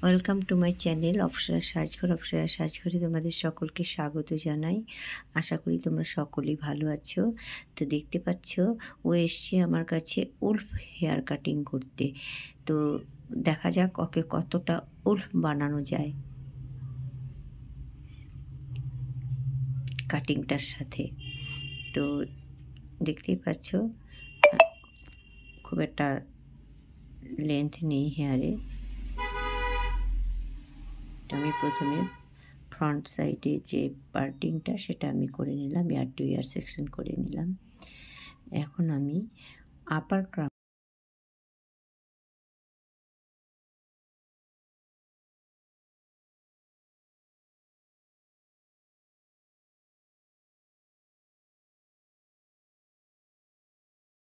Welcome to my channel Apsara Sajghar. অপসরা সাজঘরে তোমাদের সকলকে স্বাগত জানাই। আশা করি তোমরা সকলেই ভালো আছো। তো দেখতে পাচ্ছ ও এসছে আমার কাছে উলফ হেয়ার কাটিং করতে। তো দেখা যাক ওকে কতটা উলফ বানানো যায় কাটিংটার সাথে। তো দেখতেই পাচ্ছ খুব একটা লেন্থ নেই হেয়ারে। আমি প্রথমে ফ্রন্ট সাইডে যে পার্টিংটা সেটা আমি করে নিলাম, ইয়ার টু ইয়ার সেকশন করে নিলাম। এখন আমি আপার ক্রাউন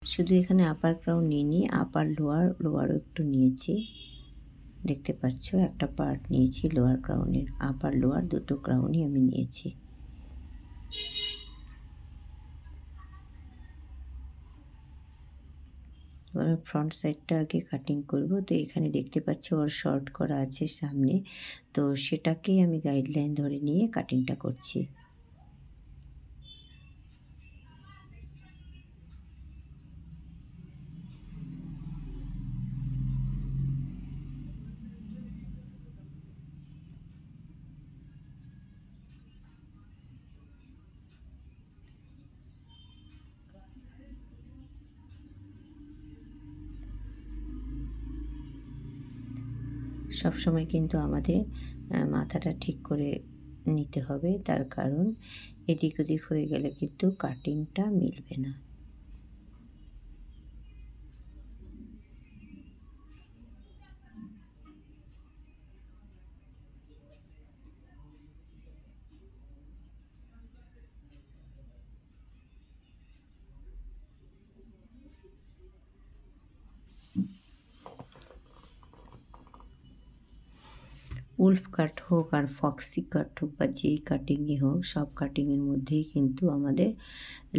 শুধু এখানে আপার ক্রাউন নিইনি, আপার লোয়ারও একটু নিয়েছি। দেখতে পাচ্ছ একটা পার্ট নিয়েছি লোয়ার ক্রাউনের, আপার লোয়ার দুটো ক্রাউনই আমি নিয়েছি। এবার ফ্রন্ট সাইডটা আগে কাটিং করব। তো এখানে দেখতে পাচ্ছ ওর শর্ট করা আছে সামনে, তো সেটাকেই আমি গাইডলাইন ধরে নিয়ে কাটিংটা করছি। সব সময় কিন্তু আমাদের মাথাটা ঠিক করে নিতে হবে, তার কারণ এদিক ওদিক হয়ে গেলে কিন্তু কাটিংটা মিলবে না। উলফ কাট হোক আর ফক্সি কাট হোক বা যেই কাটিংই হোক, সব কাটিংয়ের মধ্যেই কিন্তু আমাদের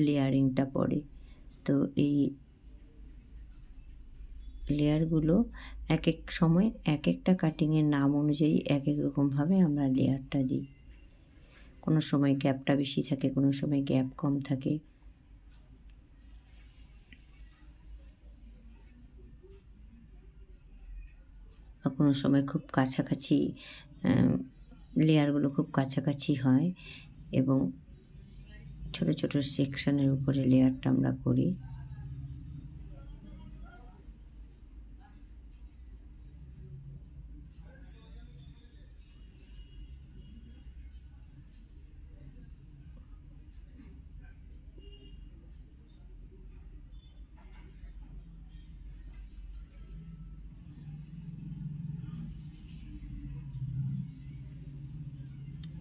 লেয়ারিংটা পড়ে। তো এই লেয়ারগুলো এক এক সময় এক একটা কাটিংয়ের নাম অনুযায়ী এক এক রকমভাবে আমরা লেয়ারটা দিই। কোনো সময় গ্যাপটা বেশি থাকে, কোনো সময় গ্যাপ কম থাকে। কোনো সময় খুব কাছাকাছি লেয়ারগুলো খুব কাছাকাছি হয় এবং ছোট ছোট সেকশনের উপরে লেয়ারটা আমরা করি।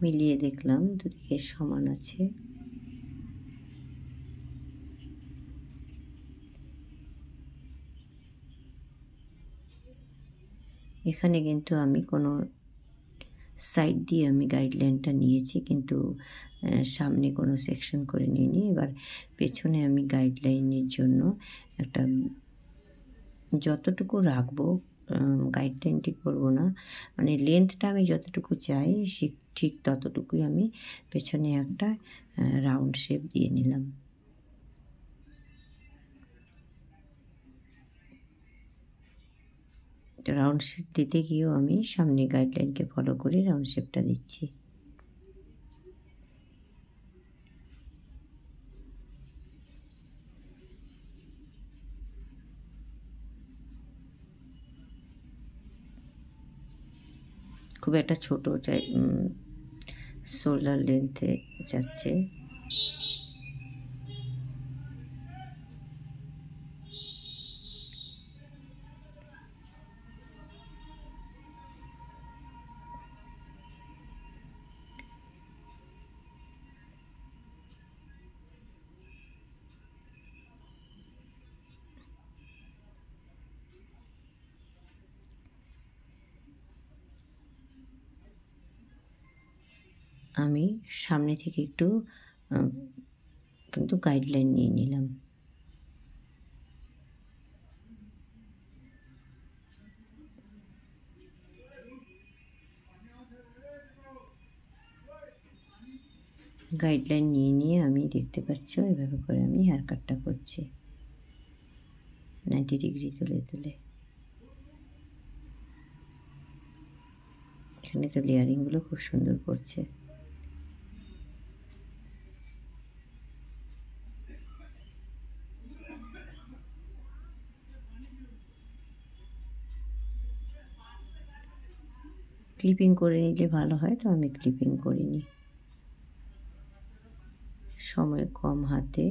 মিলিয়ে দেখলাম দুদিকে সমান আছে। এখানে কিন্তু আমি কোনো সাইড দিয়ে আমি গাইডলাইনটা নিয়েছি, কিন্তু সামনে কোনো সেকশন করে নিইনি। এবার পেছনে আমি গাইডলাইনের জন্য একটা যতটুকু রাখবো, গাইডলাইন ঠিক করবো না, মানে লেন্থটা আমি যতটুকু চাই ঠিক ততটুকুই আমি পেছনে একটা রাউন্ড শেপ দিয়ে নিলাম। রাউন্ড শেপ দিতে গিয়েও আমি সামনে গাইডলাইনকে ফলো করে রাউন্ড শেপটা দিচ্ছি। খুব একটা ছোটো চাই, শোল্ডার লেন্থে যাচ্ছে। আমি সামনে থেকে একটু কিন্তু গাইডলাইন নিয়ে নিলাম। গাইডলাইন নিয়ে আমি দেখতে পাচ্ছ এভাবে করে আমি হেয়ার কাটটা করছি 90 ডিগ্রি তুলে এখানে তো লেয়ারিংগুলো খুব সুন্দর করছে। ক্লিপিং করে নিলে ভালো হয়, তো আমি ক্লিপিং করিনি, সময় কম হাতে।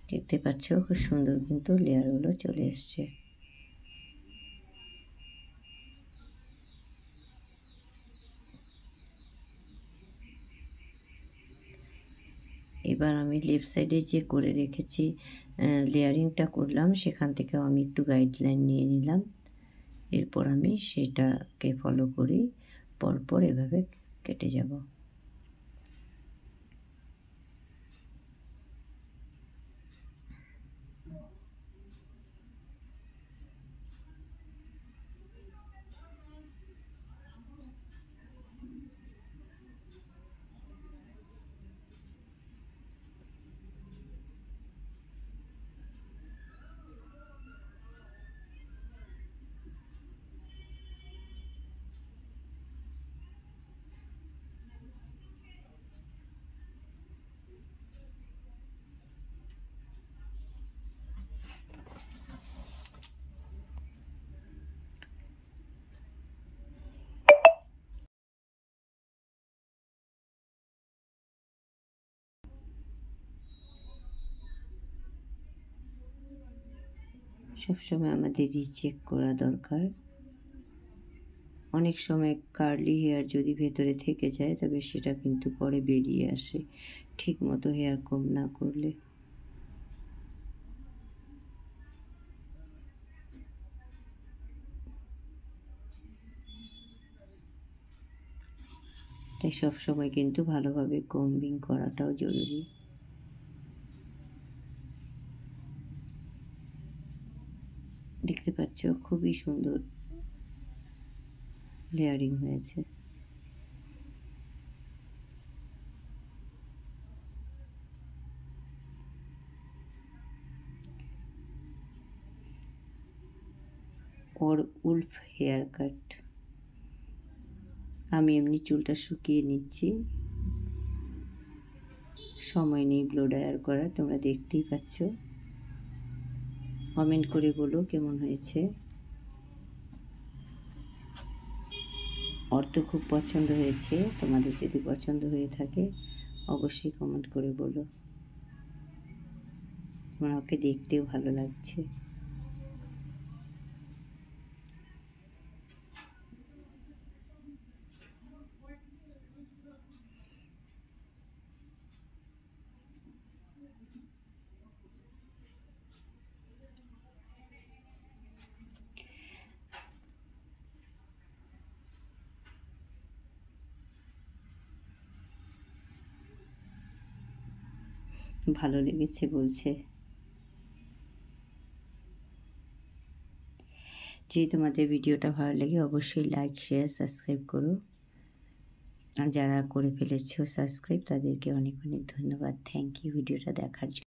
দেখতে পাচ্ছ খুব সুন্দর কিন্তু লেয়ারগুলো চলে এসছে। এবার আমি লেফট সাইডে যে করে রেখেছি লেয়ারিংটা করলাম, সেখান থেকেও আমি একটু গাইডলাইন নিয়ে নিলাম। এরপর আমি সেটাকে ফলো করি পরপর এভাবে কেটে যাব। সবসময় আমাদের রিচেক করা দরকার। অনেক সময় কার্লি হেয়ার যদি ভেতরে থেকে যায় তবে সেটা কিন্তু পরে বেরিয়ে আসে, ঠিক মতো হেয়ার কম না করলে। তাই সবসময় কিন্তু ভালোভাবে কম্বিং করাটাও জরুরি। দেখতে পাচ্ছ খুবই সুন্দর লেয়ারিং হয়েছে। ওর উলফ হেয়ার কাট। আমি এমনি চুলটা শুকিয়ে নিচ্ছি, সময় নেই ব্লো ড্রায়ার করা, তোমরা দেখতেই পাচ্ছ। কমেন্ট করে বলো কেমন হয়েছে। ওর তো খুব পছন্দ হয়েছে, তোমাদের যদি পছন্দ হয়ে থাকে অবশ্যই কমেন্ট করে বলো। আমার ওকে দেখতেও ভালো লাগছে। ভালো লেগেছে বলছে। যদি তোমাদের ভিডিওটা ভালো লাগে অবশ্যই লাইক শেয়ার সাবস্ক্রাইব করো। আর যারা করে ফেলেছো সাবস্ক্রাইব তাদেরকে অনেক অনেক ধন্যবাদ। থ্যাংক ইউ ভিডিওটা দেখার জন্য।